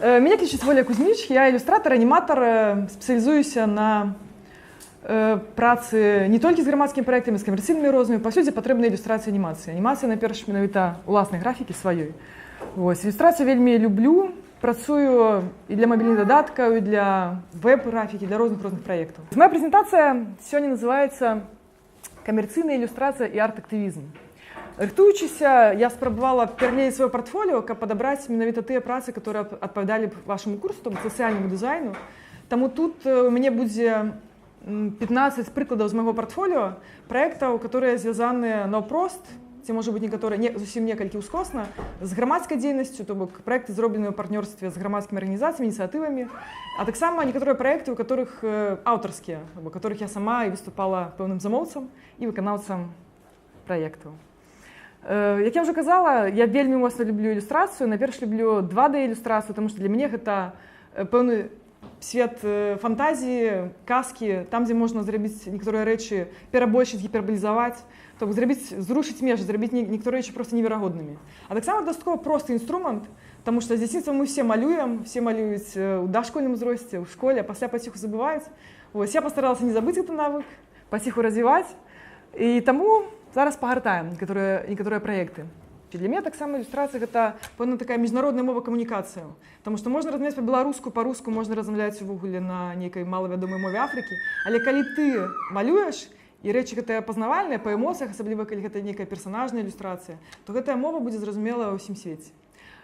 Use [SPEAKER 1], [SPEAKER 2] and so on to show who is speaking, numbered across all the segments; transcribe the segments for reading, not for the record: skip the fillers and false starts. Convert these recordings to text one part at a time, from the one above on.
[SPEAKER 1] Меня кличуць Воля Кузьміч, я ілюстратор, аніматор, спецыялізуюся на працы не толькі з грамадскімі праектамі, з камерцыйнымі рознымі, паўсюдзе патрэбна ілюстрацыя анімацыі. Анімацыя, найперш, менавіта уласнай графікі сваёй. Ілюстрацыю вельмі люблю, працую і для мабільных дадаткаў, і для веб-графікі, для розных праектаў. Моя прэзентацыя сёння называецца «Камерцыйная ілюстрацыя і арт-актывізм». Рыхтуючыся, я спрабавала перагледзець сваё партфоліо, каб падабраць менавіта тыя працы, которые адпавядалі б вашаму курсу, то бок сацыяльнаму дызайну. Таму тут у мяне будзе 15 прыкладаў з майго партфоліо праектаў, которые звязаныя наўпрост, ці можа быць зусім некалькі ўскосна, з грамадскай дзейнасцю, то бок праекты зробленыя ў партнёрстве з грамадскімі арганізацыямі, ініцыятывамі, а таксама некаторыя праекты, у которых аўтарскія, у которых я сама і выступала пэўным замоўцам і выканаўцам праектаў. Як я ўжо казала, я вельмі моцна люблю ілюстрацыю, найперш люблю 2D-ілюстрацыю, таму што для мяне гэта пэўны свет фантазіі, казкі, там, дзе можна зрабіць некаторыя рэчы, перабольшыць, гіпербалізаваць, то бок зрушыць межы, зрабіць некаторыя рэчы проста неверагоднымі. А таксама дастаткова просты інструмент, таму што з дзяцінства мы все малюем, все малююць у дашкольным узросце, ў школе, а пасля паціху забываюць. Я пастаралася не забыць гэты навык, паціху развіваць, і таму зараз пагартаем некаторыя праекты. Для мяне таксама ілюстрацыя гэта пэўна такая міжнародная мова камунікацыя. Таму што можна размаўляць па-беларуску, па-руску можна размаўляць увогуле на нейкай малавядомай мове Афрыкі. Але калі ты малюеш, і рэчы гэтыя пазнавальныя па эмоцыях, асабліва калі гэта нейкая персанажная ілюстрацыя, то гэтая мова будзе зразумелая ўсім свеце.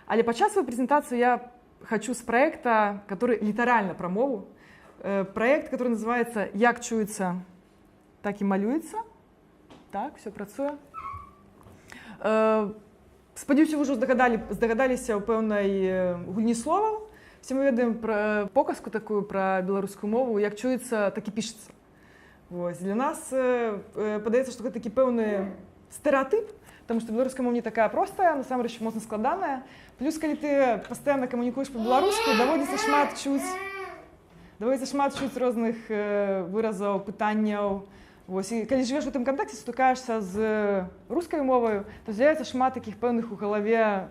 [SPEAKER 1] Але пачаць сваю прэзентацыю я хачу з праекта, который літаральна пра мову. Праект, который называецца «Як чуецца, так і малюецца». Так, все працуе. Спадзяюся, вы ўжо здагадаліся ў пэўнай гульні словаў. Все мы ведаем пра показку такую пра беларускую мову, як чуецца, так і пішацца. Для нас падаецца, што гэта такі пэўны стэрэатып, таму што беларуская мова не такая простая, насамрэч моцна складаная. Плюс, калі ты пастаянна камунікуеш па-беларуску, даводзіцца шмат чуць розных выразаў, пытанняў. І калі жывеш у тым кантакце, сутыкаешся з рускай моваю, то з'являецца шмат такіх пэўных у галаве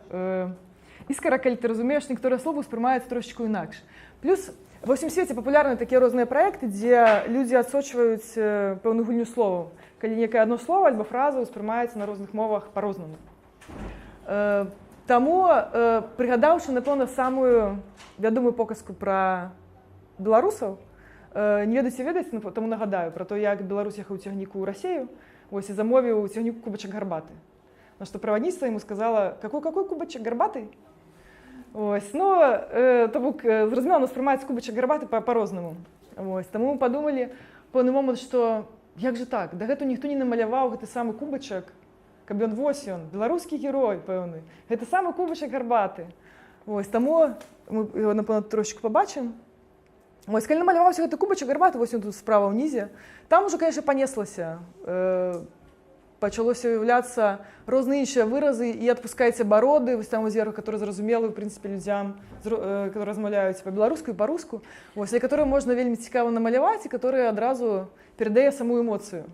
[SPEAKER 1] іскара, калі ты разумееш, некаторыя словы ўспрымаюцца трошечку інакш. Плюс ва ўсім свеце папулярны такія розныя праекты, дзе людзі адсочваюць пэўную гульню словаў, калі некае адно слова альбо фраза ўспрымаецца на розных мовах па-рознаму. Таму, прыгадаўшы, напэўна, самую вядомую показку пра беларусаў, не ведаць, таму нагадаю пра то, як беларус ехаў у цягніку ў Расею, і замовіў у цягніку кубачак гарбаты. На што правадніцтва яму сказала: какой кубачак гарбаты? То бок, зразумела, успрымаецца кубачак гарбаты па-рознаму. Таму мы падумалі пэўны момант, што як жа так, дагэтуль ніхто не намаляваў гэты самы кубачак, каб ён беларускі герой пэўны, гэта самы кубачак гарбаты. Таму мы яго, напэўна, трошечку пабачым. Калі намаляваўся гэты кубачак гарбаты, вось ён тут справа ўнізе, там ужо, конечно, панеслася. Пачалося уяўляцца розныя іншыя выразы, і адпускайце бароды, вось там зверху, которые зразумелы, ў прынцыпе, людзям, которые размаўляюць па-беларуску і па-руску, которые можна вельмі цікава намаляваць, і которые адразу перадае саму эмоцыю.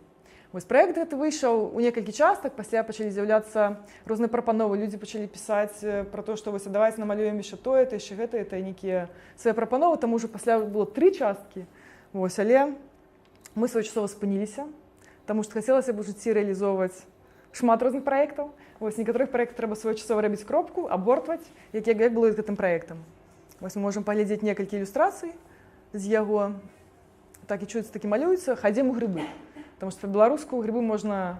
[SPEAKER 1] Праект гэты выйшаў у некалькі частак, пасля пачалі з'яўляцца розныя прапановы. Людзі пачалі пісаць пра то, што давайце намалюем яшчэ тое, яшчэ гэта, нейкія свае прапановы, таму ўжо пасля было 3 часткі. Але мы своечасова спыніліся, таму што хацелася б у жыцці рэалізоўваць шмат розных праектаў. Некаторых праектаў трэба своечасова рабіць кропку, абортваць, як было з гэтым праектам. Мы можам паглядзець некалькі ілюстрацый з яго. Так і чуецца, так і малюецца, хадзім у грыбы. Таму што па-беларуску грыбы можна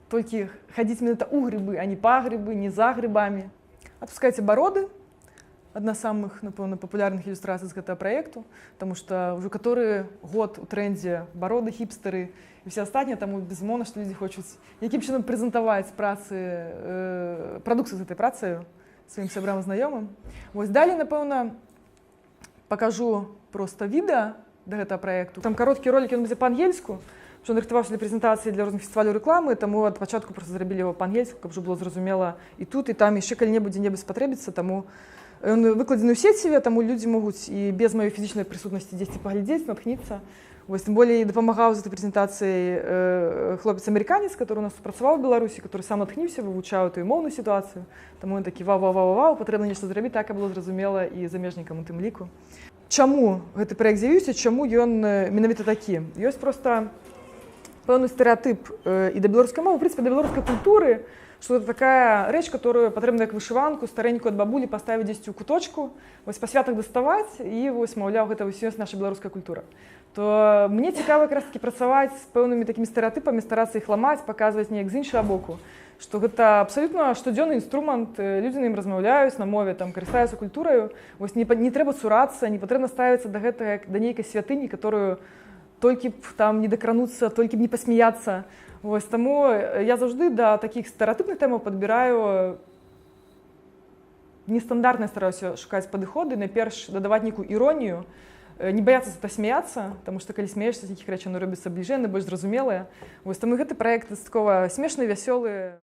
[SPEAKER 1] толькі хадзіць менавіта ў грыбы, а не па грыбы, не за грыбамі. Адпускайце бароды. Адна з самых, напэўна, папулярных ілюстрацый з гэтага праекту, таму што ўжо каторы год у трэндзе бароды, хіпстары і все астатнія, таму безумоўна, што людзі хочуць якім чынам прэзентаваць прадукцыю з гэтай працаю сваім сябрам і знаёмым. Далей, напэўна, пакажу проста відэа да гэтага праекту. Там кароткі ролік, ён будзе па-ангельску. Ён рыхтаваўся для прэзентацыі для розных фестываляў рэкламы, таму ад пачатку проста зрабілі яго па-ангельску, каб ужо было зразумела і тут, і там яшчэ калі-небудзь дзе-небудзь спатрэбіцца, таму ён выкладзены ў сеціве, таму людзі могуць і без маёй фізічнай прысутнасці дзесьці паглядзець, натхніцца. Вось, тым болей дапамагаў з этой прэзентацыяй хлопец-амерыканец, который у нас працаваў у Беларусі, который сам натхніўся, вывучаў тую моўную сітуацыю. Таму ён такі вау, патрэбна нешта зрабіць, так было зразумела і замежнікам у тым ліку. Чаму гэты праект з'явіўся, чаму ён менавіта такі? Ёсць проста пэўны стэрэатып і да беларускай мовы, в прынцыпе, да беларускай культуры, что это такая рэч, которую патрэбна як вышыванку старэнькую ад бабулі паставіць дзесьці ў куточку, вось па святах даставаць і вось, маўляў, гэта вось ёсць наша беларуская культура. То мне цікава якраз такі працаваць з пэўнымі такімі стэрэатыпамі, старацца іх ламаць, паказваць неяк з іншага боку, што гэта абсалютна штодзённы інструмент, людзі на ім размаўляюць на мове, там карыстаюцца культураю, вось не трэба цурацца, не патрэбна ставіцца да гэтага як да нейкай святыні, которую толькі б там не дакрануцца, толькі б не пасмяяцца. Вось, таму я заўжды да такіх стэрэатыпных тэмаў падбіраю нестандартна, стараюся шукаць падыходы, найперш дадаваць нейкую іронію, не баяцца смяяцца, таму што калі смеешся з нейкіх рэчаў, яны робяцца бліжэй, больш зразумелыя. Вось, таму гэты праект дастаткова смешны, вясёлы.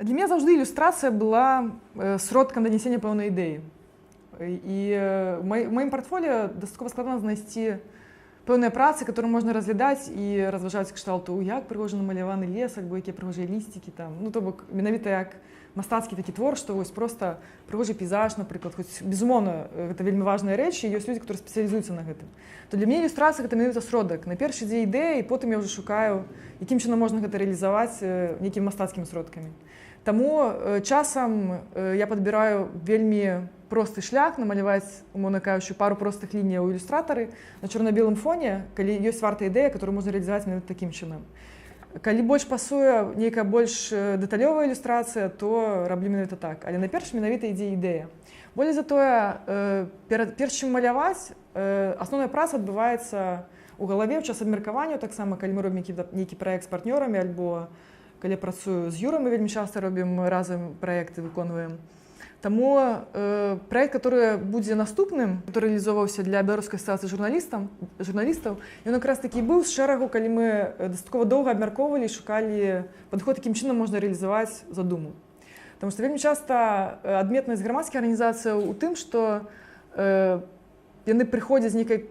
[SPEAKER 1] Для мяне заўжды ілюстрацыя была сродкам данесення пэўнай ідэі. І ў маім партфоліо дастаткова складана знайсці пэўныя працы, которые можна разглядаць і разважаць кшталту, як прыгожа намаляваны лес, альбо якія прыгожыя лісцікі там. Ну, то бок, менавіта як мастацкі такі твор, што вось проста прыгожы пейзаж, напрыклад, хоць, безумоўна, гэта вельмі важныя рэчы, і ёсць людзі, которые спецыялізуюцца на гэтым. То для мяне ілюстрацыя гэта менавіта сродак. Найперш ідзе ідэя, і потым я ўжо шукаю, якім чынам можна гэта рэалізаваць нейкімі мастацкімі сродкамі. Таму часам я падбіраю вельмі просты шлях, намаляваць, умоўна кажучы, пару простых ліній у ілюстратары на чорна-белым фоне, калі ёсць вартая ідэя, которую можна рэалізаваць менавіта такім чынам. Калі больш пасуе нейкая больш дэталёвая ілюстрацыя, то раблю менавіта так. Але найперш менавіта ідзе ідэя. Болей затое, перш чым маляваць, асноўная праца адбываецца ў галаве ў час абмеркавання, таксама, калі мы робім нейкі праект з партнёрамі, альбо калі я працую з Юрай, мы вельмі часта робім разам праекты, выконваем. Таму праект, который будзе наступным, который рэалізоўваўся для беларускай асацыяцыі журналістаў, ён якраз такі быў з шэрагу, калі мы дастаткова доўга абмяркоўвалі і шукалі падход, якім чынам можна рэалізаваць задуму. Таму што вельмі часта адметнасць грамадскіх арганізацыяў у тым, што яны прыходзяць з нейкай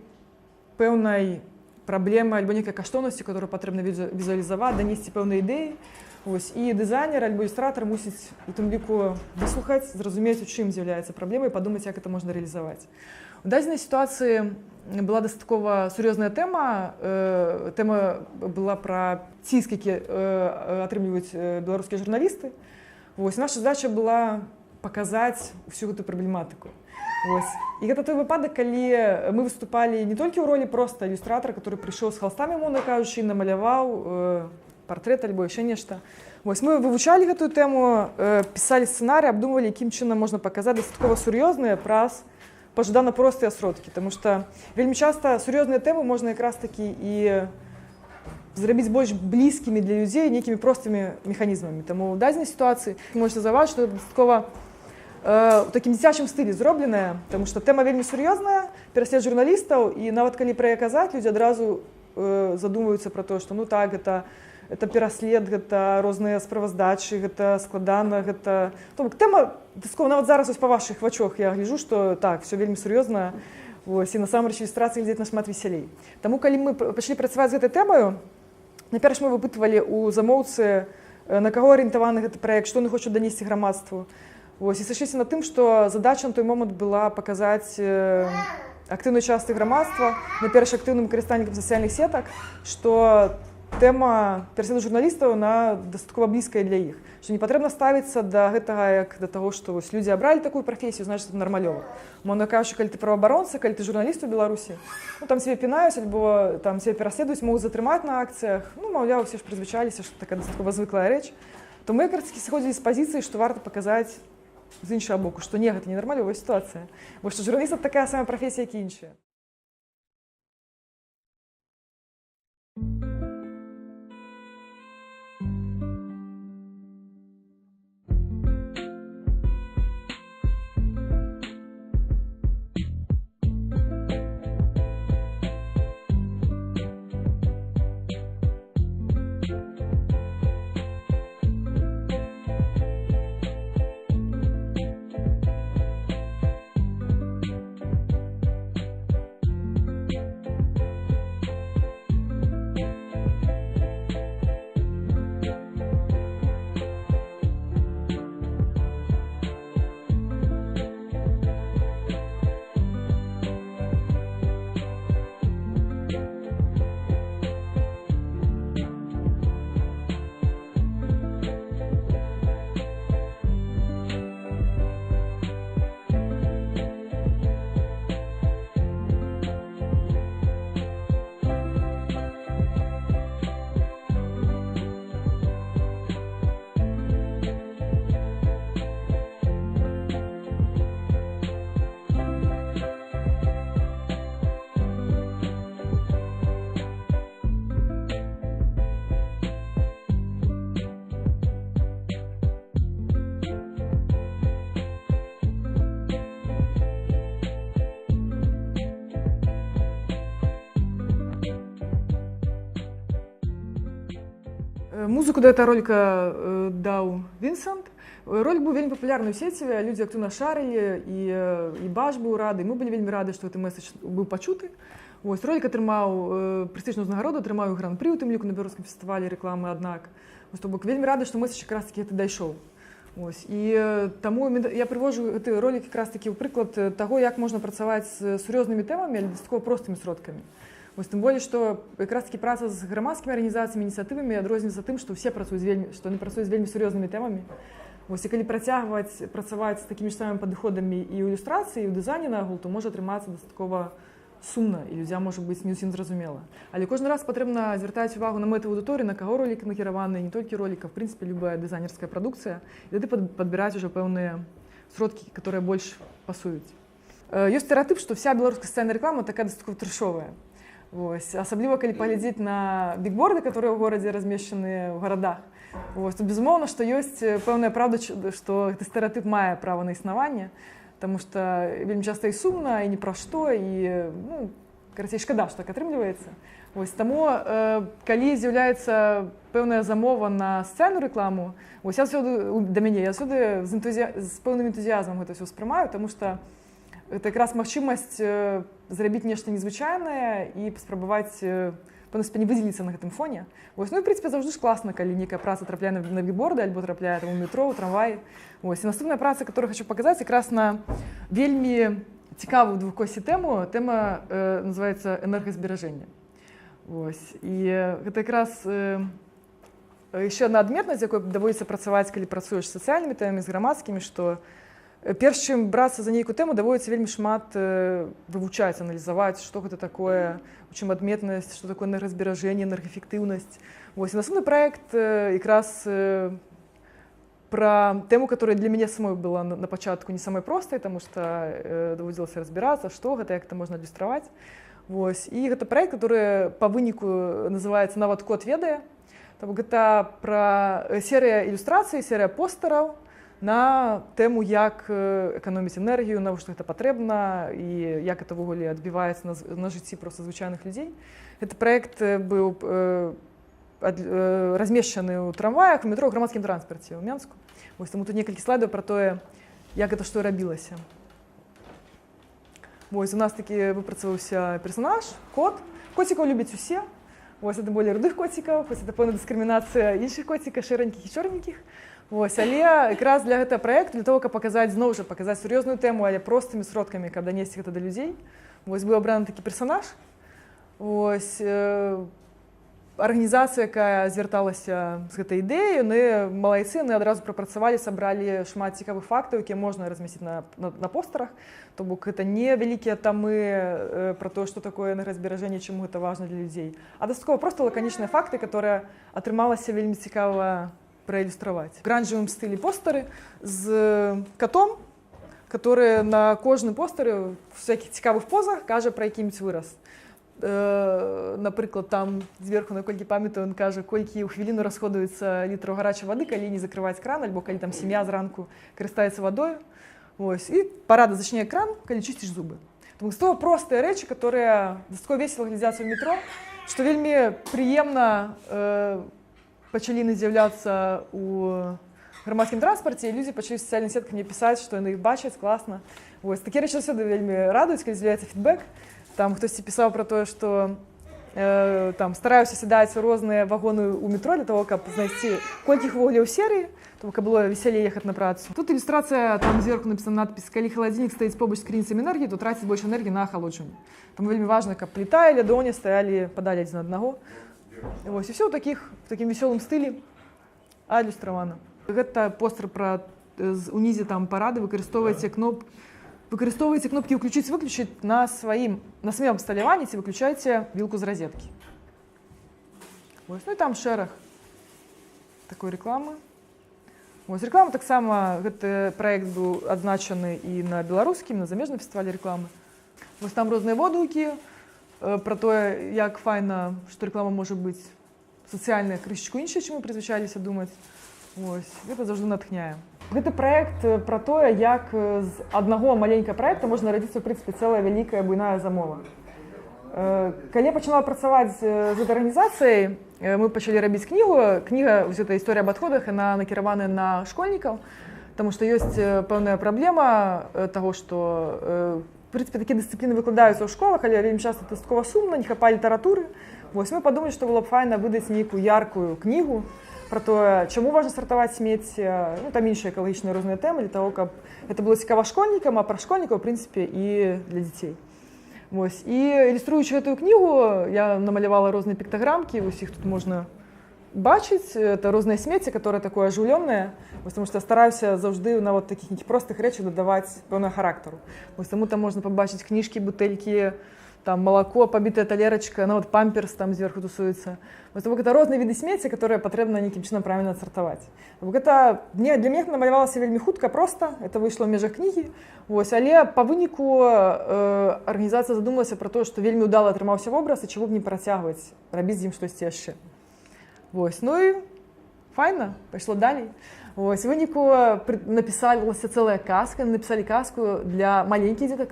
[SPEAKER 1] пэўнай праблемы альбо нейкай каштоўнасці, которую патрэбна візуалізаваць, данесці пэўныя ідэі. І дызайнер альбо ілюстратор мусіць у тым ліку выслухаць, зразумець, у чым з'яўляецца праблема і падумаць, як гэта можна рэалізаваць. У дадзенай сітуацыі была дастаткова сур'ёзная тэма. Тэма была пра ціск, які атрымліваюць беларускія журналісты. Наша задача была паказаць усю гэту праблематыку. І гэта той выпадак, калі мы выступалі не толькі ў ролі проста ілюстратара, который прыйшоў з халстамі, умоўна кажучы, і намаляваў партрэт альбо яшчэ нешта. Мы вывучалі гэтую тэму, пісалі сцэнарый, абдумвалі, якім чынам можна паказаць дастаткова сур'ёзныя праз пажадана простыя сродкі. Таму што вельмі часта сур'ёзныя тэмы можна якраз такі і зрабіць больш блізкімі для людзей нейкімі простымі механізмамі. Таму ў дадзенай сітуацыі можна заўважыць, што дастаткова у такім дзіцячым стылі зробленая, таму што тэма вельмі сур'ёзная, пераслед журналістаў, і нават калі пра яе казаць, людзі адразу задумваюцца пра тое, што ну так, гэта пераслед, гэта розныя справаздачы, гэта складана, гэта... Тэма, нават зараз па вашых вачах я гляджу, што так, все вельмі сур'ёзна, і насамрэч ілюстрацыі глядзець нашмат весялей. Таму, калі мы пачалі працаваць з гэтай тэмаю, найперш мы выпытвалі ў замоўцы, на каго арыентаваны гэты праект, што яны хочуць данесці грамадству. І сышліся на тым, што задача на той момант была паказаць актыўную частку грамадства, найперш актыўным карыстальнікам сацыяльных сетак, што тэма пераследу журналістаў на дастаткова блізкая для іх. Што не патрэбна ставіцца да гэтага як да таго, што людзі абралі такую прафесію, значыць, это нармалёва. Умоўна кажучы, калі ты праваабаронца, калі ты журналіст у Беларусі, там цябе пінаюць, альбо там цябе пераследуюць, могуць затрымаць на акцыях, маўляў, усе ж прызвычаліся, што такая дастаткова звыклая рэч. То мы якраз сыходзілі з пазіцыі, што варта паказаць з іншага боку, што не, гэта не нармалёвая сітуацыя. Бо што журналіст — такая самая прафесія, як і іншая. Музыку да этого ролика даў Вінсент. Ролик быў вельмі папулярны ў сеціве, людзі актыўна шарылі, і Баш быў рады, і мы былі вельмі рады, што гэты месседж быў пачуты. Вось, ролик атрымаў прэстыжную ўзнагароду, атрымаў гран-пры ў тым ліку на беларускім фестывалі рэкламы, аднак. Вось, то бок вельмі рады, што месседж якраз такі гэта дайшоў. Вось, і таму я прывожу гэты ролик якраз такі ў прыклад таго, як можна працаваць з сур'ёзнымі тэмамі, але дастаткова простымі сродкамі. Вось, тым болей, што якраз такі праца з грамадскімі арганізацыямі, ініцыятывамі адрозніваецца тым, што ўсе працуюць што яны працуюць з вельмі сур'ёзнымі тэмамі. Вось, і калі працаваць з такімі ж самымі падыходамі і ў ілюстрацыі, і ў дызайне нагул, то можа атрымацца дастаткова сумна, і людзям можа быць не ўсім зразумела. Але кожны раз патрэбна звяртаць увагу на мэты аўдыторыі, на каго ролік накіраваны, не толькі ролік, а в прынцыпе любая дызайнерская прадукцыя, і тады падбіраць ужо пэўныя сродкі, которые больш пасуюць. Ёсць стэрэатып, што вся беларуская сацыяльная рэклама такая дастаткова трэшовая. Вось, асабліва калі паглядзець на бігборды, которые ў горадзе размешчаны ў гарадах. Вось, тут безумоўна, што ёсць пэўная праўда, што гэты стэрэатып мае права на існаванне, таму што вельмі часта і сумна, і ні пра што, і карацей, шкада, што так атрымліваецца. Вось, таму, калі з'яўляецца пэўная замова на сацыяльную рэкламу, вось, я заўсёды з пэўным энтузіязмам гэта ўсё ўспрымаю, таму што гэта якраз магчымасць зрабіць нешта незвычайнае і паспрабаваць не выдзеліцца на гэтым фоне. Вось, ну, і, в прынцыпе, заўжды ж класна, калі нейкая праца трапляе на бігборды, альбо трапляе там у метро, у трамваі. Вось, і наступная праца, которую хочу паказаць, якраз на вельмі цікавую двухкосі тэму. Тэма называецца энергазберажэнне. Вось, і гэта якраз яшчэ адна адметнасць, якой даводзіцца працаваць, калі працуеш з сацыяльнымі тэмамі, з грамадскімі, што перш чым брацца за нейкую тэму, даводіцца вельмі шмат вывучаць, аналізаваць, што гэта такое, у чым адметнасць, што такое энергазберажэнне, энергаэфектыўнасць. Вось, і наступны праект якраз пра тэму, которая для мяне самой была на пачатку не самай простай, таму што даводзілася разбірацца, што гэта, як это можна адлюстраваць. Вось, і гэта праект, который па выніку называецца «Нават кот ведае». Гэта пра серыя ілюстрацый, серыя постэраў на тэму, як эканоміць энергію, навошта гэта патрэбна і як это ўвогуле адбіваецца на жыцці проста звычайных людзей. Гэты праект быў размешчаны ў трамваях, у метро, ў грамадскім транспарце ў Менску. Вось, таму тут некалькі слайдаў пра тое, як гэта што рабілася. Вось, у нас такі выпрацаваўся персанаж, кот. Коцікаў любяць усе. Вось, это болей рудых коцікаў, хоць это пэўная дыскрымінацыя іншых коцікаў, шэранькіх і чорненькіх. Вось, але якраз для гэтага праекту, для того, каб паказаць зноў жа паказаць сур'ёзную тэму, але простымі сродкамі, каб данесці гэта да людзей. Вось, быў абраны такі персанаж. Вось, арганізацыя, якая звярталася з гэтай ідэяй, яны малайцы, яны адразу прапрацавалі, сабралі шмат цікавых фактаў, якія можна размясціць на постэрах. То бок гэта не вялікія тамы пра тое, што такое энергазберажэнне, чаму гэта важна для людзей, а дастаткова проста лаканічныя факты, которые атрымалася вельмі цікава проиллюстровать. В гранжевом стиле постеры с котом, который на кожным постере в всяких цікавых позах каже про який-нибудь вираз. Наприклад, там зверху, наколькі пам'ятаю, він каже, колькі ў хвіліну расходуецца літраў гарачай вады, калі не закрываць кран, альбо калі там сям'я зранку карыстаецца вадою. Вось. І парада зачыняе кран, калі чысціш зубы. Тому гэта простыя рэчы, которые дастаткова весела глядзяцца ў метро, што вельмі прыемна пачалі з'яўляцца ў грамадскім транспарце, і людзі пачалі в сацыяльных сетках мне пісаць, што яны іх бачаць, класна. Вось, такія рэчы заўсёды вельмі радуюць, калі з'яўляецца фідбэк. Там хтосьці пісаў пра тое, што там стараюся сядаць у розныя вагоны ў метро для того, каб знайсці колькі іх увогуле ў серыі, тому каб было весялей ехаць на працу. Тут ілюстрацыя, там зверху напісана надпіс: калі халадзільнік стаіць побач з крыніцамі энергіі, то траціць больш энергіі на ахалоджванне. Таму вельмі важна, каб пліта і лядоні стаялі падалі адзін аднаго. Вось, і все ў такім весёлым стылі адлюстравана. Гэта постэр пра унізе там парады, выкарыстоўваеце кнопкі ўключыць-выключыць на сваім абсталяванні, ці выключаеце вілку з розеткі. Вось, ну і там шэраг такой рэкламы. Вось, рэклама таксама, гэты праект быў адзначаны і на беларускім, на замежным фестывалі рэкламы. Вось там розныя водгукі пра тое, як файна, што рэклама можа быць сацыяльная крышачку іншая, чым мы прызвычаіліся думаць. Вось, гэта заўжды натхняе. Гэты праект пра тое, як з аднаго маленькага праекта можна радзіцца, в прынцыпе, цэлая вялікая буйная замова. Калі я пачынала працаваць з гэтай арганізацыяй, мы пачалі рабіць кнігу. Кніга, вось эта гісторыя аб адходах, яна накіравана на школьнікаў, таму што ёсць пэўная праблема таго, што в прынцыпе такія дысцыпліны выкладаюцца ў школах, але вельмі часта дастаткова сумна, не хапае літаратуры. Вось мы падумалі, што было б файна выдаць нейкую яркую кнігу пра тое, чаму важна сартаваць смецце, ну, там іншыя экалагічныя розныя тэмы, для таго, каб гэта было цікава школьнікам, а пра школьнікаў, у прынцыпе, і для дзяцей. Вось. І ілюструючы гэтую кнігу, я намалявала розныя піктаграмкі, вось іх тут можна бачыць. Это рознае смецце, которое такое ажыўлёнае, потому што я стараюся заўжды на вот такіх нейкіх простых рэчах дадаваць пэўнага характару. Вось таму там можна пабачыць кніжкі, бутэлькі, там молоко, побитая талерочка, ну вот памперс там сверху тусуется. Вот это розныя віды смецця, которые патрэбна нейкім чынам правильно адсартаваць. Гэта для мяне намалявалася вельмі хутка, проста, это выйшло ў межах кнігі. Вось, але па выніку арганізацыя задумалася пра тое, што вельмі ўдала атрымаўся вобраз, і чаму б не працягваць рабіць з ім штосьці яшчэ. Вось, ну і файна, пайшло далей. Вось, у выніку напісалася цэлая казка, напісалі казку для маленькіх дзетак,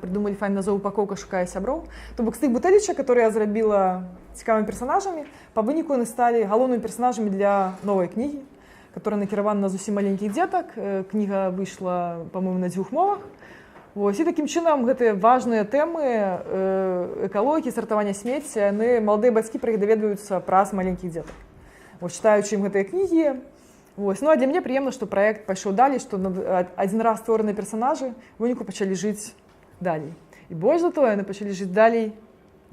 [SPEAKER 1] придумалі файна зоўпакоўка шукае сяброў. То бок з тых бутэлечак, которые я зрабіла цікавымі персонажамі, па выніку яны сталі галоўнымі персонажамі для новай кнігі, которая накіравана на зусім маленькіх дзетак. Кніга выйшла, па-моему, на 2 мовах. Вось, і такім чынам гэтыя важныя тэмы экалогіі, сартавання смецця, яны маладыя бацькі пра іх даведваюцца праз маленькіх дзетак. Вось, чытаючы ім гэтыя кнігі. Вось. Ну, а для мяне прыемна, што праект пайшоў далей, што адзін раз створаныя персанажы у выніку пачалі жыць далей. І больш за тое, яны пачалі жыць далей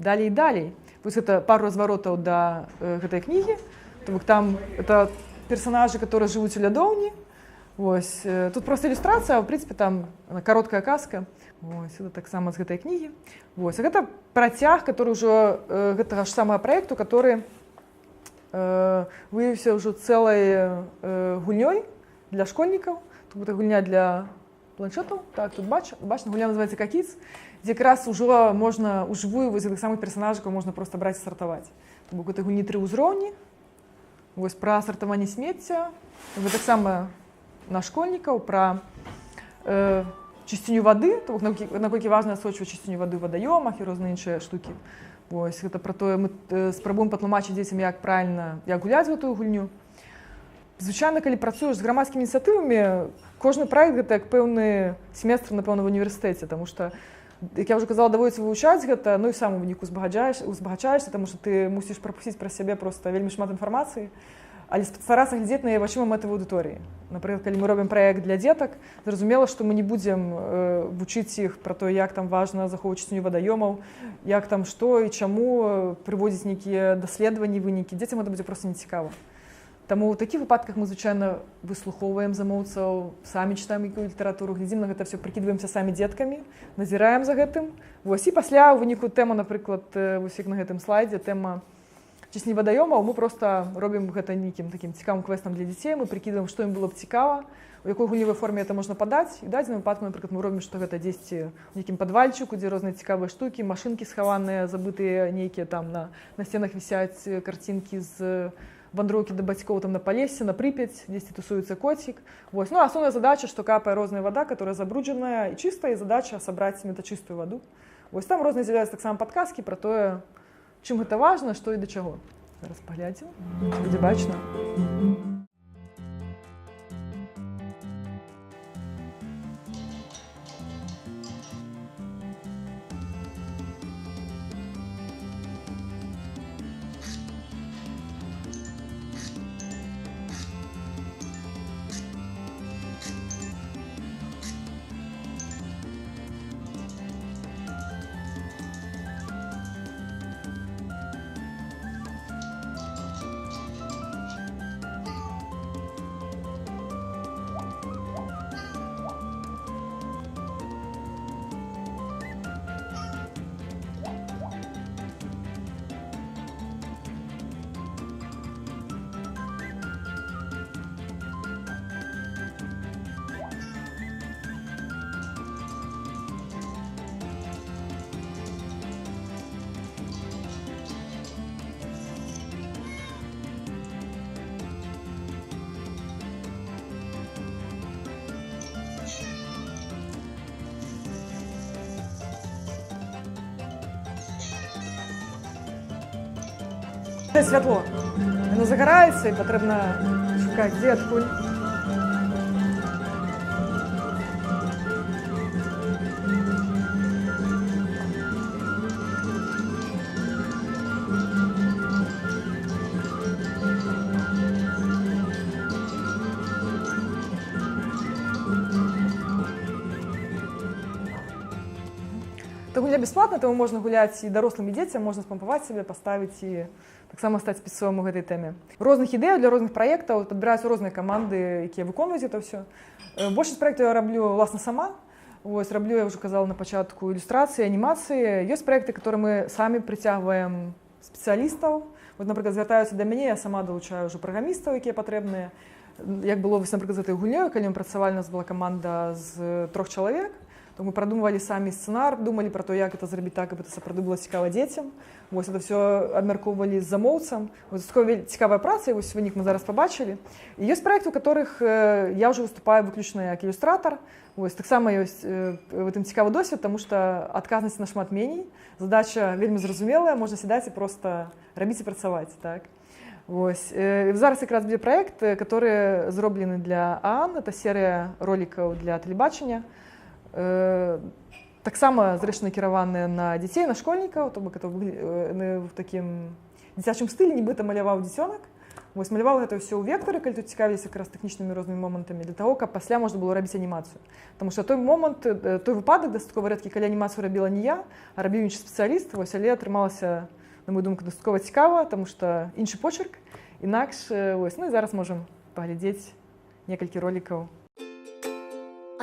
[SPEAKER 1] і далей. Вось гэта пару разваротаў да гэтай кнігі. То бок там это персанажы, которые жывуць у лядоўні. Вось. Тут проста ілюстрацыя, а ў прынцыпе там кароткая казка. Вось, это таксама з гэтай кнігі. Вось. А гэта працяг, который ўжо гэтага ж самага праекту, который выявіўся ўжо цэлай гульнёй для школьнікаў. Тут гэта гульня для планшетаў. Так, тут бачна, гульня называецца «Какіц», дзе якраз ужо можна ужывую вось гэтых самых персанажыкаў можна проста браць і сартаваць. То бок гэта гульні 3 ўзроўні. Вось пра сартаванне смецця. Гэта таксама на школьнікаў, пра чысціню вады, то бок наколькі важна асочваць чысціню вады ў вадаёмах і розныя іншыя штукі. Вось, гэта пра тое, мы спрабуем патлумачыць дзецям, як правільна гуляць гэтую гульню. Звычайна, калі працуеш з грамадскімі ініцыятывамі, кожны праект гэта як пэўны семестр, напэўна, ва універсітэце, таму што, як я ўжо казала, даводзіцца вывучаць гэта, ну і сам у выніку узбагачаешся, таму што ты мусіш прапусціць пра сябе проста вельмі шмат інфармацыі, але старацца глядзець на вачыма мэтавай аўдыторыі. Напрыклад, калі мы робім праект для дзетак, зразумела, што мы не будзем вучыць іх пра то, як там важна захоўваць чысціню вадаёмаў, як там што і чаму прыводзіць нейкія даследаванні, вынікі. Дзецям гэта будзе проста нецікава. Таму ў такіх выпадках мы звычайна выслухоўваем замоўцаў, самі чытаем якую літаратуру, глядзім на гэта все, прыкідваемся самі дзеткамі, назіраем за гэтым. Вось, і пасля ў выніку тэма, напрыклад, вось як на гэтым слайдзе, тэма чысціні вадаёмаў, мы проста робім гэта нейкім такім цікавым квестам для дзяцей, мы прыкідваем, што ім было б цікава, у якой гульневай форме это можна падаць. І ў дадзеным выпадку, напрыклад, мы робім, што гэта дзесьці ў нейкім падвальчыку, дзе розныя цікавыя штукі, машынкі схаваныя, забытыя нейкія там на сценах вісяць карцінкі з вандроўкі да бацькоў там на Палесе, на Прыпяць, дзесьці тусуецца коцік. Вось. Ну, а асноўная задача, што капае розная вада, которая забруджаная і чыстая, і задача сабраць метачыстую ваду. Вось там розныя з'яўляюцца таксама падказкі пра тое, чым гэта важна, што і да чаго. Зараз паглядзім, будзе бачна. Святло. Воно загорається і потрібно шукати, де, откуль. Это гуля бесплатно, тому можна гуляти і дорослим, і дітям, можна спампувати себе, поставити і так само стати спецом у гэтай темі. Розних ідей для розних проєктів, підбираються різні команди, які виконують це все. Більшість проєктів я роблю, власне, сама. Ось, роблю, я вже казала на початку, ілюстрації, анімації. Є проєкти, які ми самі притягуємо спеціалістів. От, наприклад, звертаються до мене, я сама долучаю вже програмістів, які потрібні. Як було, наприклад, з цією гульнею, коли ми працювали, у нас була команда з 3 чоловік. То ми продумували самі сценар, думали про те, як це зробити так, аби це було цікаво дітям. Ось це все обмірковували з замовцем. Ось така цікава праця, ось виник ми зараз побачили. І є проєкти, у яких я вже виступаю виключно як ілюстратор. Ось так само є в цьому цікавий досвід, тому що відказності на шмат меней. Задача вельми зрозуміла, можна сідати і просто робити і працювати. Так? Ось. Зараз якраз буде проєкт, який зроблений для ААН, це серія роликів для телебачення. Так само, зрештою, накеровані на дітей, на школьників, тобто в такому дитячому стилі, нібито малював дитинок. Ось малював це все у векторі, коли тут цікавилися якраз технічними різними моментами, для того, щоб після можна було робити анімацію. Тому що той момент, той випадок достатково рідкий, коли анімацію робила не я, а робив інший спеціаліст, ось, але отрималося, на мою думку, достатково цікаво, тому що інший почерк, інакше, ось, ну і зараз можемо поглядіти кілька роликів.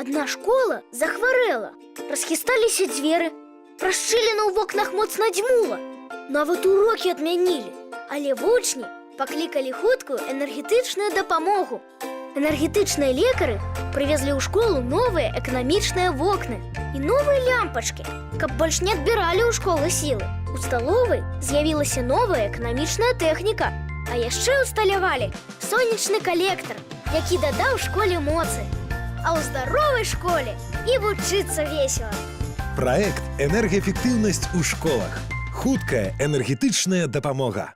[SPEAKER 2] Одна школа захворела, расхісталіся двери, расшчыліна ў вокнах моцна дзьмула. Нават урокі адмянілі, але вучні паклікалі хуткую энергетычную дапамогу. Энергетычныя лекары прывезлі ў школу новыя эканамічныя вокны і новыя лямпачкі, каб больш не адбіралі ў школы сілы. У сталовай з'явілася новая эканамічная тэхніка, а яшчэ усталявалі сонечны калектар, які дадаў школе моцы. А ў здаровай школе і вучыцца весела.
[SPEAKER 3] Праект «Энергаэфектыўнасць у школах». Хуткая энергетычная дапамога.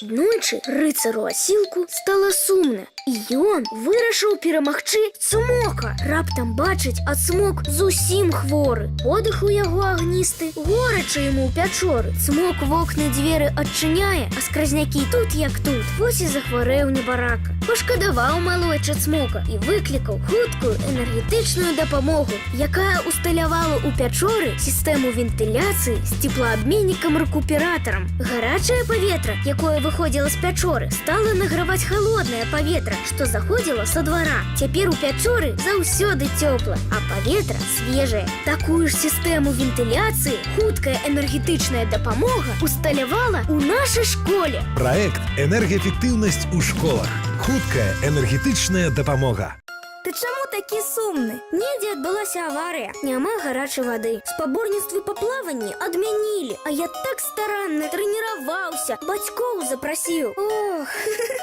[SPEAKER 2] Аднойчы рыцару асілку стала сумна, і ён вырашыў перамагчы цмока. Раптам бачыць, а цмок зусім хворы. Подых у яго агністы, горача яму ў пячоры. Цмок вокны дзверы адчыняе, а скразнякі тут як тут. Вось і захварэў небарака. Пашкадаваў малойча цмока і выклікаў хуткую энергетычную дапамогу, якая усталявала ў пячоры сістэму вентыляцыі з цеплаабменнікам-рэкуператарам. Гарачае паветра, якое выходзіла з пячоры, стала награваць халоднае паветра, што заходзіла са двара. Цяпер у пячоры заўсёды цёпла, а паветра свежае. Такую ж сістэму вентыляцыі хуткая энергетычная дапамога усталявала ў нашай школе.
[SPEAKER 3] Праект «Энергаэфектыўнасць у школах». Хуткая энергетычная дапамога.
[SPEAKER 2] Ты чаму такі сумны? Недзе адбылася аварыя. Няма гарачай вады. Спаборніцтвы па плаванні адмянілі. А я так старанна трэніраваўся. Бацькоў запрасіў. Ох,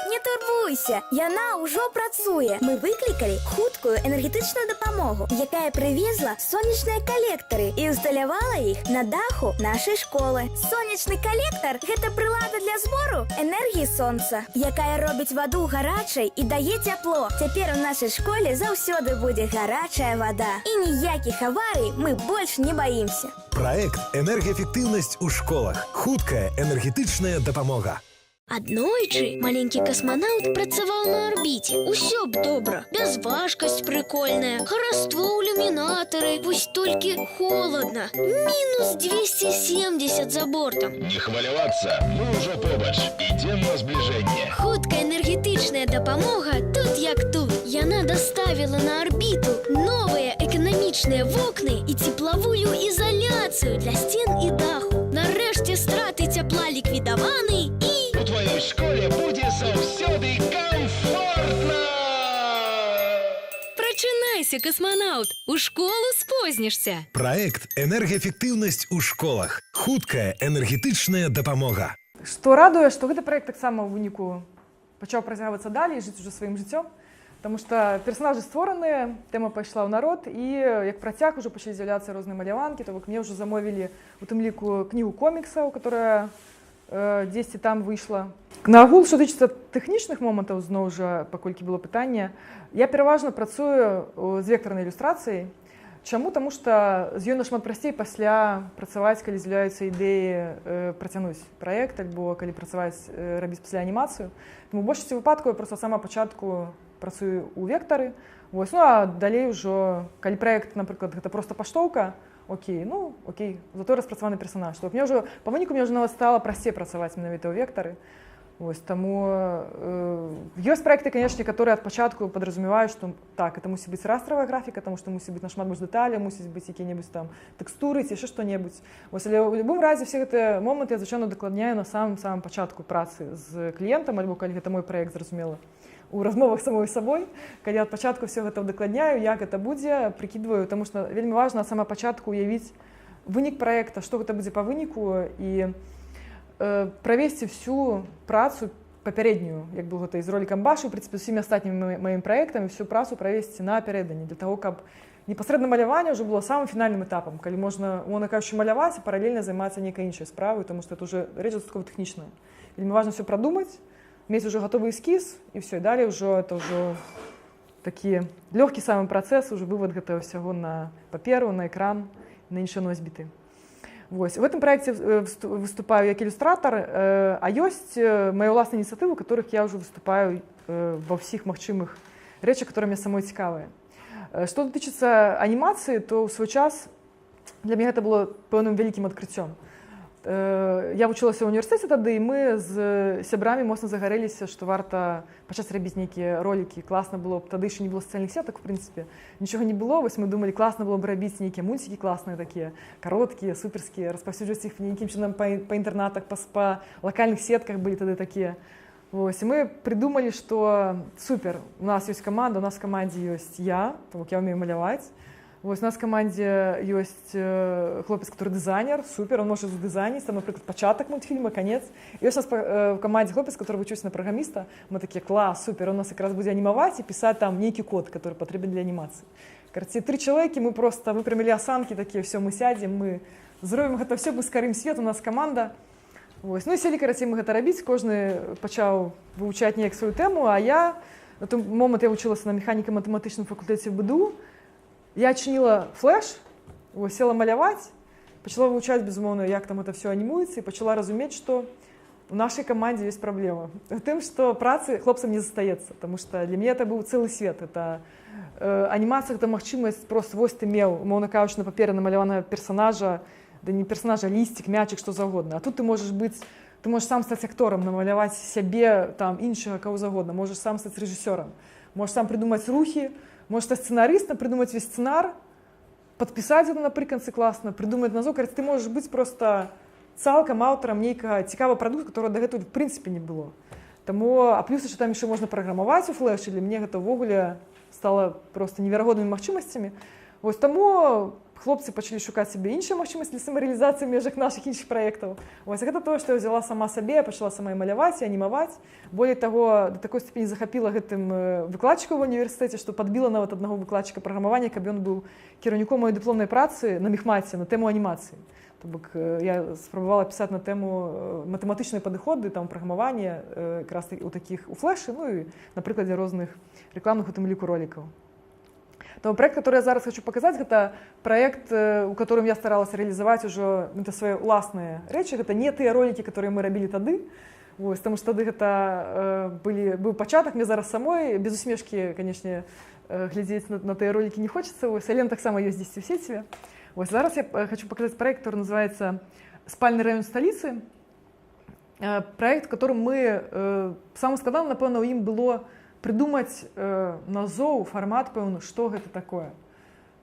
[SPEAKER 4] не турбуйся, яна ўжо працуе. Мы выклікалі хуткую энергетычную дапамогу, якая прывезла сонечныя калектары і усталявала іх на даху нашай школы. Сонечны калектар – гэта прылада для збору энергіі сонца, якая робіць ваду гарачай і дае цяпло. Цяпер у нашай школе заўсёды будзе гарачая вада. І ніякіх аварый мы больш не баімся.
[SPEAKER 3] Праект «Энергаэфектыўнасць у школах». Хуткая энергетычная дапамога.
[SPEAKER 2] Аднойчы маленькі касманаўт працаваў на арбіце. Усё б добра. Бязважкасць прыкольная, хараство ў ілюмінатары. Вось толькі холадна. Мінус 270 за бортам.
[SPEAKER 5] Не хвалявацца, мы ўжо побач. Ідзем на збліжэнне.
[SPEAKER 2] Хуткая энергетычная дапамога тут як тут. Яна даставіла на арбіту новыя эканамічныя вокны і цеплавую ізаляцыю для сцен і даху. Нарэшце страты цяпла ліквідаваны і...
[SPEAKER 5] У твоей школе будзе заўсёды комфортно!
[SPEAKER 6] Прачынайся, касманаўт! У школу спознішся!
[SPEAKER 3] Праект «Энергаэфектыўнасць у школах». Хуткая энергетычная дапамога.
[SPEAKER 1] Што радуе, што гэты праект таксама ў выніку пачаў працягвацца далей, жыць ужо сваім жыццём. Таму што персанажы створаныя, тэма пайшла ў народ, і як працяг ужо пачалі з'яўляцца розныя маляванкі, то бок мне ўжо замовілі у тым ліку кнігу коміксаў, которая 10 там выйшла. На агул, што тычыцца тэхнічных момантаў, зноў жа, паколькі было пытанне, я пераважна працую з вектарнай ілюстрацыяй. Чаму? Таму што з ёй нашмат прасцей пасля працаваць, калі з'яўляюцца ідэі працягнуць праект, альбо калі працаваць, рабіць пасля анімацыю. Таму ў большасці выпадкаў я проста з самага пачатку працую ў вектары. Вось, ну а далей ужо, калі праект, напрыклад, гэта проста паштоўка, окей, зато распрацаваны персанаж. Мне ўжо, па выніку мне ўжо нават стала прасцей працаваць менавіта ў вектары. Вось, таму ёсць праекты, канешне, которые ад пачатку падразумеваюць, што так, это мусіць быць растравая графіка, таму што мусіць быць нашмат больш дэталяў, мусіць быць якія-небудзь там тэкстуры ці яшчэ што-небудзь. Вось, але ў любым разе все гэтыя моманты я звычайна дакладняю на самым пачатку працы з кліентам, альбо калі гэта мой праект, зразумела, у размовах самой сабой, калі ад пачатку все гэта дакладняю, як гэта будзе, прыкідваю, таму што вельмі важна ад самага пачатку уявіць вынік праекта, што гэта будзе па выніку, і правесці всю працу папярэднюю, як было гэта і з ролікам Башы, у прынцыпе, усімі астатнімі маім праектамі, всю працу правесці напярэдадні, для таго, каб непасрэдна маляванне ўжо было самым фінальным этапам, калі можна, умоўна кажучы, маляваць і паралельна займацца нейкай іншай справай, тому што это ўжо рэч дастаткова тэхнічная. Вельмі важна все прадумаць, мець уже готовы эскіз, і все, і далей ўжо это ўжо такі лёгкі самы працэс, уже вывод гэтага ўсяго на паперу, на экран, на іншыя носьбіты. Вось. В этом проекте выступаю як ілюстратор, а ёсць мои ўласныя ініцыятывы, у которых я ўжо выступаю ва ўсіх магчымых рэчах, которые мне самой цікавыя. Што датычыцца анімацыі, то ў свой час для мяне гэта было пэўным вялікім адкрыццём. Я вучылася ў універсітэце тады, і мы з сябрамі моцна загарэліся, што варта пачаць рабіць нейкія ролікі. Класна было б, тады яшчэ не было сацыяльных сетак, у прынцыпе. Нічога не было, вось мы думалі, класна было б рабіць нейкія мульцікі класныя такія, кароткія, суперскія, распаўсюджваць іх нейкім чынам па інтэрнатах, па лакальных сетках былі тады такія. Вось, і мы прыдумалі, што супер, у нас ёсць каманда, у нас в камандзе ёсць я, таму я ўмею маляваць. Вось, у нас в камандзе ёсць хлопец, который дызайнер, супер, он можа задызайніць, там, напрыклад, пачатак мультфільма, канец. І ёсць у нас в камандзе хлопец, который вучыўся на праграміста, мы такія, клас, супер, он нас якраз будзе анімаваць і пісаць там нейкі код, который патрэбен для анімацыі. Карці, 3 чалавекі, мы просто выпрямілі асанкі, такія, все, мы сядзем, мы зробім гэта все, ускарым свет, у нас каманда. Вось, ну і селі, карацей, мы гэта рабіць, кожны пачаў вывучаць неяк сваю тэму, а я, на той момант я вучылася на механіка-матэматычным факультэце в БДУ. Я адчыніла флэш, села маляваць, пачала вывучаць, безумоўна, як там это все анімуецца, і пачала разумець, што у нашай камандзе ёсць праблема. У тым, што працы хлопцам не застаецца, таму што для мяне это быў цэлы свет. Это анімацыя, гэта магчымасць просто вось ты меў, умоўна кажучы, на паперы намаляванага персанажа, да не персанажа, лісцік, мячык, што заўгодна. А тут ты можаш сам стаць акторам, намаляваць сябе, там, іншага, каго заўгодна, можаш сам стаць рэжысёрам, можаш сам прыдумаць рухі, можешь стать сценаристом, придумать весь сценар, подписать это напрыканцы класна, придумать назов. Ты можешь быть просто цалкам аўтарам нейкага цікавага прадукту, которого дагэтуль в прынцыпе не было. Таму, а плюс яшчэ там яшчэ можна праграмаваць у флэше, для мяне гэта ўвогуле стала просто неверагоднымі магчымасцямі. Вось таму хлопцы пачалі шукаць сабе іншыя магчымасці для самарэалізацыі ў межах нашых іншых праектаў. Вось гэта тое, што я ўзяла сама сабе, пачала сама і маляваць, і анімаваць. Болей таго, да такой ступені захапіла гэтым выкладчыкам ва універсітэце, што падбіла нават аднаго выкладчыка праграмавання, каб ён быў кіраўніком маёй дыпломнай працы на мехмаце, на тэму анімацыі. То бок я спрабавала пісаць на тэму матэматычныя падыходы, там праграмавання, якраз у такіх у флэшы, ну і на прыкладзе розных рэкламных у тым ліку ролікаў. Тому проект, который я зараз хочу показать, это проект, у которым я старалась реализовать уже свои уласные речи. Это не те ролики, которые мы робили тады. Вот, потому что тады это был початок, мне зараз самой, без усмешки, конечно, глядеть на те ролики не хочется. Вот, Лен так само есть здесь в сети. Вот, зараз я хочу показать проект, который называется «Спальный район столицы». Проект, в котором мы, самое складанное, напевно, им было придумать назоў, фармат, пэўны, што гэта такое.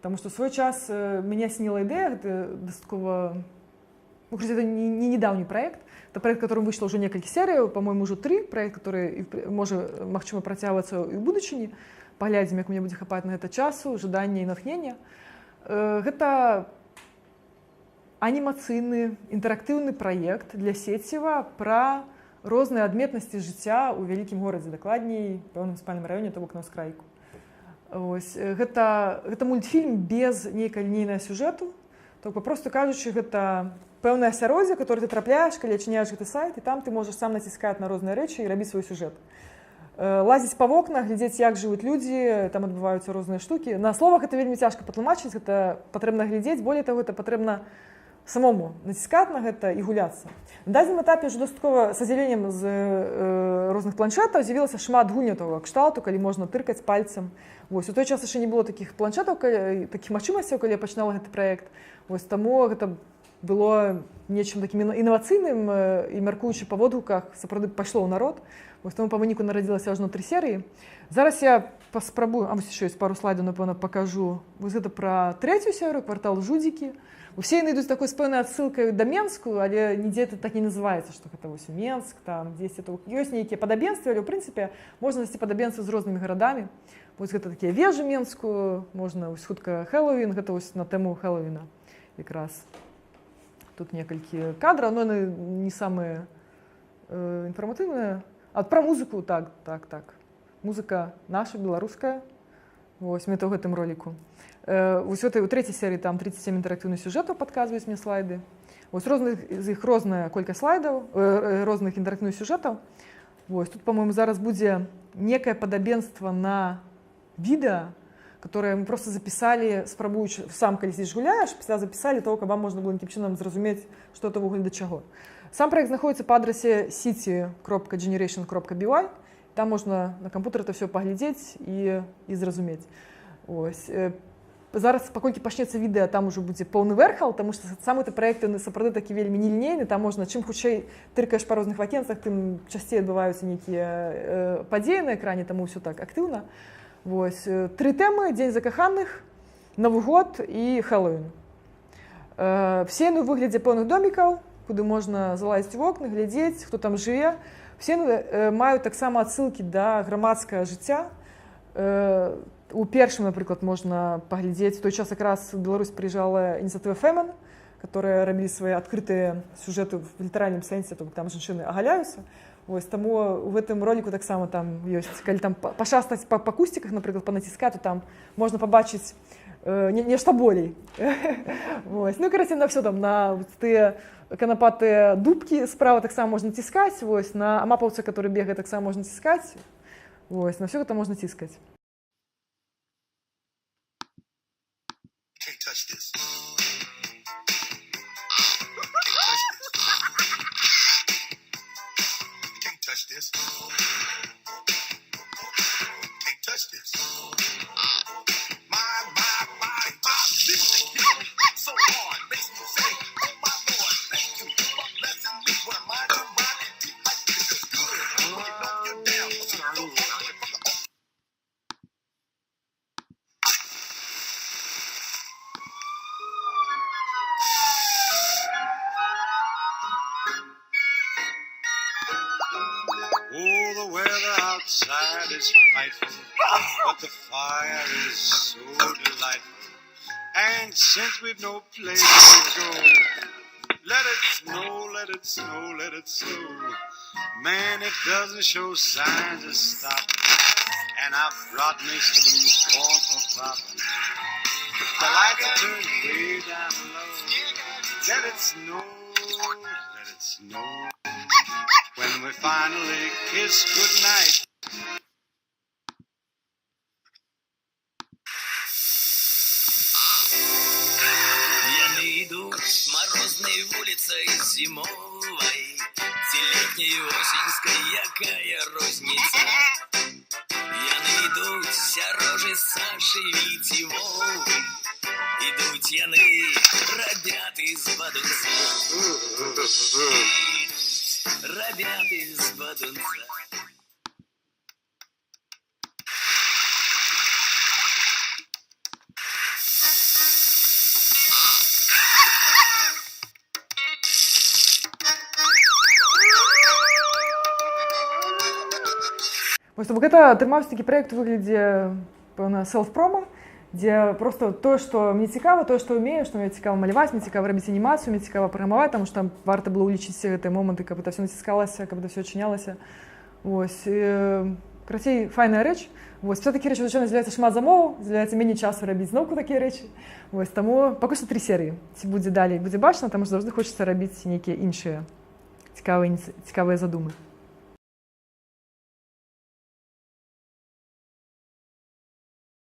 [SPEAKER 1] Таму што ў свой час мяне асеніла ідэя, гэта дастаткова, это не недавний проект, это проект, которым выйшло уже некалькі серый, по-моему, уже 3, проект, который можа, магчыма, працягвацца і ў будучыні. Паглядзім, як мне будзе хапаць на гэта часу, жадання і натхнення. Гэта анімацыйны, інтэрактыўны праект для сеціва пра розныя адметнасці жыцця ў вялікім горадзе, дакладней, пэўным спальным раёне, то бок на ўскрайку. Гэта мультфільм без нейкай лінейнага сюжэту, то папросту кажучы, гэта пэўнае асяроддзе, которое ты трапляеш, калі адчыняеш гэты сайт, і там ты можаш сам націскаць на розныя рэчы і рабіць свой сюжэт. Лазіць па вокнах, глядзець, як жывуць людзі, там адбываюцца розныя штукі. На словах гэта вельмі цяжка патлумачыць, гэта патрэбна глядзець, болей таго, гэта патрэбна самому націскаць на гэта і гуляцца. На дадзеным этапе ўжо дастаткова са з'яўленнем з розных планшетаў з'явілася шмат гульняў такога кшталту, калі можна тыркаць пальцам. Вось, у той час яшчэ не было такіх планшетаў, такіх магчымасцяў, калі я пачынала гэты праект. Вось, таму гэта было нечым такім інавацыйным і, мяркуючы па водгуках, сапраўды пайшло ў народ. Вось, таму па выніку нарадзілася ажно 3 серыі. Зараз я паспрабую, вось яшчэ ёсць пару слайдаў, напэўна, пакажу. Вось гэта пра 3-ю серыю, квартал Жудзікі. Усе яны ідуць такой з пэўнай адсылкай да Менскую, але нідзе это так не называецца, што гэта вось Менск, там дзесьці ёсць нейкія падабенствы, але ў прынцыпе можна знайсці падабенствы з рознымі гарадамі. Вось гэта такія вежы Менскую, можна вось хутка Хэллоуін, гэта вось на тэму Хэллоуіна якраз. Тут некалькі кадраў, но яны не самыя інфарматыўныя. А пра музыку, так. Музыка наша, беларуская. Вось, мне то ў гэтым роліку. Вось у 3-й серыі там 37 інтэрактыўных сюжэтаў падказваюць мне слайды. Вось з іх розная колькасць слайдаў, розных інтэрактыўных сюжэтаў. Вось тут, па-моему, зараз будзе некае падабенства на відэа, которое мы просто запісалі, спрабуючы сам калісьці гуляеш, пасля запісалі того, каб вам можна было нейкім чынам зразумець, што это ўвогуле да чаго. Сам праект знаходзіцца па адрасе city.generation.by. Там можна на кампутары это все паглядзець і зразумець. Ось. Зараз, паколькі пачнецца відэа, там ужо будзе поўны верхал, таму што сам гэты праект сапраўды такі вельмі нелінейны, там можна чым хутчэй тыркаеш па розных вакенцах, тым часцей адбываюцца нейкія падзеі на экране, таму ўсё так актыўна. Вось. 3 тэмы: Дзень закаханых, Новы год і Хэллоуін. Все яны ў выглядзе пэўных домікаў, куды можна залазіць у вокны, глядзець, хто там жыве. Все маюць таксама адсылкі да грамадскага жыцця. У першым, напрыклад, можна паглядзець. В той час якраз в Беларусь прыязджала ініцыятыва Фэмен, которые рабілі свае адкрытыя сюжэты в літаральным сэнсе, там жанчыны агаляюцца. Вось, таму у гэтым роліку таксама там ёсць, калі там пашастаць па кусціках, напрыклад, панаціскаць, то там можна пабачыць нешта болей. Вось. Ну, карацей, на все там, на тыя канапатыя дубкі справа таксама можна ціскаць, вось, на амапаўца, который бегае, таксама можна ціскаць. Вось, на все гэта можна ціскаць.
[SPEAKER 7] Can't touch this. Can't touch this. Can't touch this. My music hit me so hard, makes me say, oh my Lord, thank you for blessing me. When I'm mind to ride and deep like this is good. When you know you're down, so from the oh, the weather outside is frightful, but the fire is so delightful. And since we've no place to go, let it snow, let it snow, let it snow. Man, it doesn't show signs of stopping. And I've brought me some corn for popping. The lights are turned way down low. Let it snow, let it snow. When we finally kiss goodnight.
[SPEAKER 8] Пьяный иду морозной улицей зимовой, летней осеньской якая розница. Пьяный идут вся рожи Саши Витевой, идут яны, ребят из Бадунца. Ребят из Бадунца.
[SPEAKER 1] Вось гэта атрымаўся такі праект у выглядзе, пэўна, селф-промо, дзе просто тое, што мне цікава, тое, што ўмею, што мне цікава маляваць, мне цікава рабіць анімацыю, мне цікава праграмаваць, таму што там варта было ўлічыць гэтыя моманты, каб это все націскалася, каб это все адчынялася. Вось. Карацей, файная рэч. Вось, після такія рэчы звычайна з'яўляецца шмат замоваў, з'яўляецца меней часу рабіць зноўку такія рэчы. Вось, таму пакуль што 3 серыі. Ці будзе далей, будзе бачна, таму што заўжды хочацца рабіць нейкія іншыя цікавыя задумы.